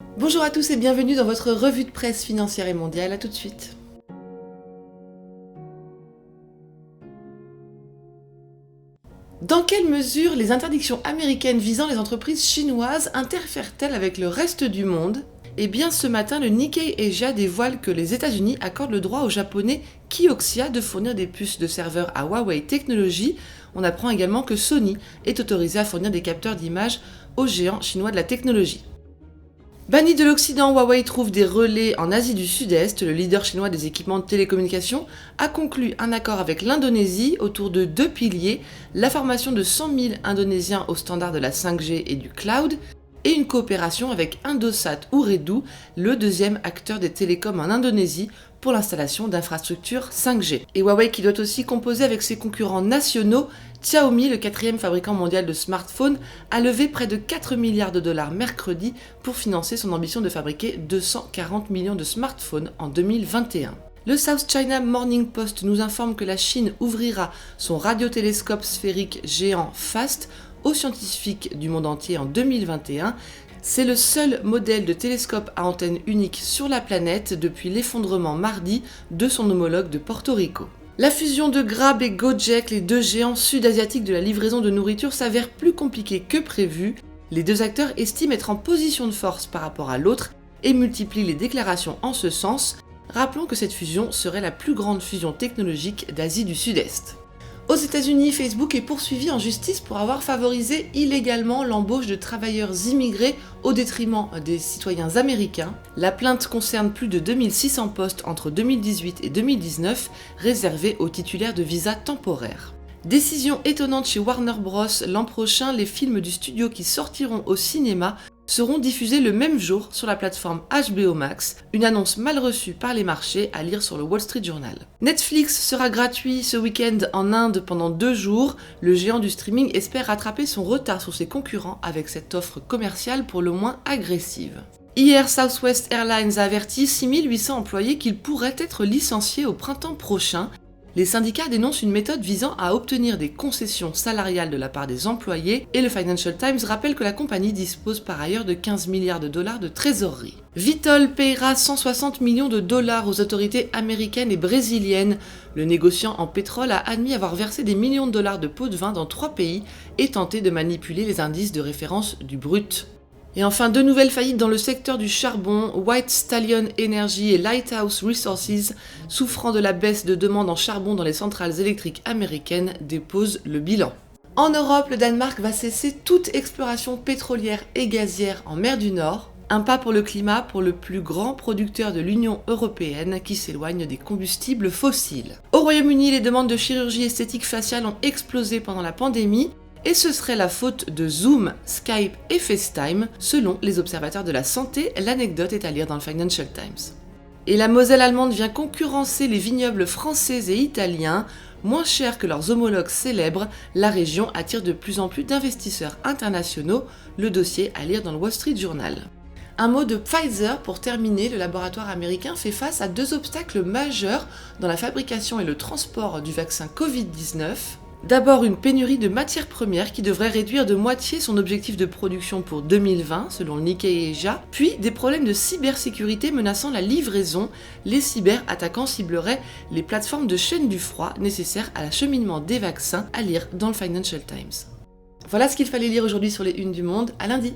Bonjour à tous et bienvenue dans votre revue de presse financière et mondiale. À tout de suite. Dans quelle mesure les interdictions américaines visant les entreprises chinoises interfèrent-elles avec le reste du monde ? Eh bien, ce matin, le Nikkei Asia dévoile que les États-Unis accordent le droit au japonais Kioxia de fournir des puces de serveurs à Huawei Technologies. On apprend également que Sony est autorisé à fournir des capteurs d'images aux géants chinois de la technologie. Banni de l'Occident, Huawei trouve des relais en Asie du Sud-Est. Le leader chinois des équipements de télécommunications a conclu un accord avec l'Indonésie autour de deux piliers, la formation de 100 000 Indonésiens aux standards de la 5G et du cloud, et une coopération avec Indosat Ooredoo, le deuxième acteur des télécoms en Indonésie, pour l'installation d'infrastructures 5G. Et Huawei qui doit aussi composer avec ses concurrents nationaux, Xiaomi, le quatrième fabricant mondial de smartphones, a levé près de 4 milliards de dollars mercredi pour financer son ambition de fabriquer 240 millions de smartphones en 2021. Le South China Morning Post nous informe que la Chine ouvrira son radiotélescope sphérique géant FAST aux scientifiques du monde entier en 2021. C'est le seul modèle de télescope à antenne unique sur la planète depuis l'effondrement mardi de son homologue de Porto Rico. La fusion de Grab et Gojek, les deux géants sud-asiatiques de la livraison de nourriture, s'avère plus compliquée que prévu. Les deux acteurs estiment être en position de force par rapport à l'autre et multiplient les déclarations en ce sens. Rappelons que cette fusion serait la plus grande fusion technologique d'Asie du Sud-Est. Aux États-Unis, Facebook est poursuivi en justice pour avoir favorisé illégalement l'embauche de travailleurs immigrés au détriment des citoyens américains. La plainte concerne plus de 2600 postes entre 2018 et 2019 réservés aux titulaires de visas temporaires. Décision étonnante chez Warner Bros. L'an prochain, les films du studio qui sortiront au cinéma seront diffusés le même jour sur la plateforme HBO Max, une annonce mal reçue par les marchés à lire sur le Wall Street Journal. Netflix sera gratuit ce week-end en Inde pendant 2 jours. Le géant du streaming espère rattraper son retard sur ses concurrents avec cette offre commerciale pour le moins agressive. Hier, Southwest Airlines a averti 6800 employés qu'ils pourraient être licenciés au printemps prochain. Les syndicats dénoncent une méthode visant à obtenir des concessions salariales de la part des employés et le Financial Times rappelle que la compagnie dispose par ailleurs de 15 milliards de dollars de trésorerie. Vitol paiera 160 millions de dollars aux autorités américaines et brésiliennes. Le négociant en pétrole a admis avoir versé des millions de dollars de pots de vin dans 3 pays et tenté de manipuler les indices de référence du brut. Et enfin, 2 nouvelles faillites dans le secteur du charbon. White Stallion Energy et Lighthouse Resources, souffrant de la baisse de demande en charbon dans les centrales électriques américaines, déposent le bilan. En Europe, le Danemark va cesser toute exploration pétrolière et gazière en mer du Nord. Un pas pour le climat pour le plus grand producteur de l'Union européenne qui s'éloigne des combustibles fossiles. Au Royaume-Uni, les demandes de chirurgie esthétique faciale ont explosé pendant la pandémie. Et ce serait la faute de Zoom, Skype et FaceTime, selon les observateurs de la santé. L'anecdote est à lire dans le Financial Times. Et la Moselle allemande vient concurrencer les vignobles français et italiens. Moins chers que leurs homologues célèbres, la région attire de plus en plus d'investisseurs internationaux. Le dossier à lire dans le Wall Street Journal. Un mot de Pfizer pour terminer. Le laboratoire américain fait face à 2 obstacles majeurs dans la fabrication et le transport du vaccin Covid-19. D'abord, une pénurie de matières premières qui devrait réduire de moitié son objectif de production pour 2020, selon le Nikkei Asia, puis des problèmes de cybersécurité menaçant la livraison. Les cyberattaquants cibleraient les plateformes de chaîne du froid nécessaires à l'acheminement des vaccins, à lire dans le Financial Times. Voilà ce qu'il fallait lire aujourd'hui sur les unes du monde. À lundi.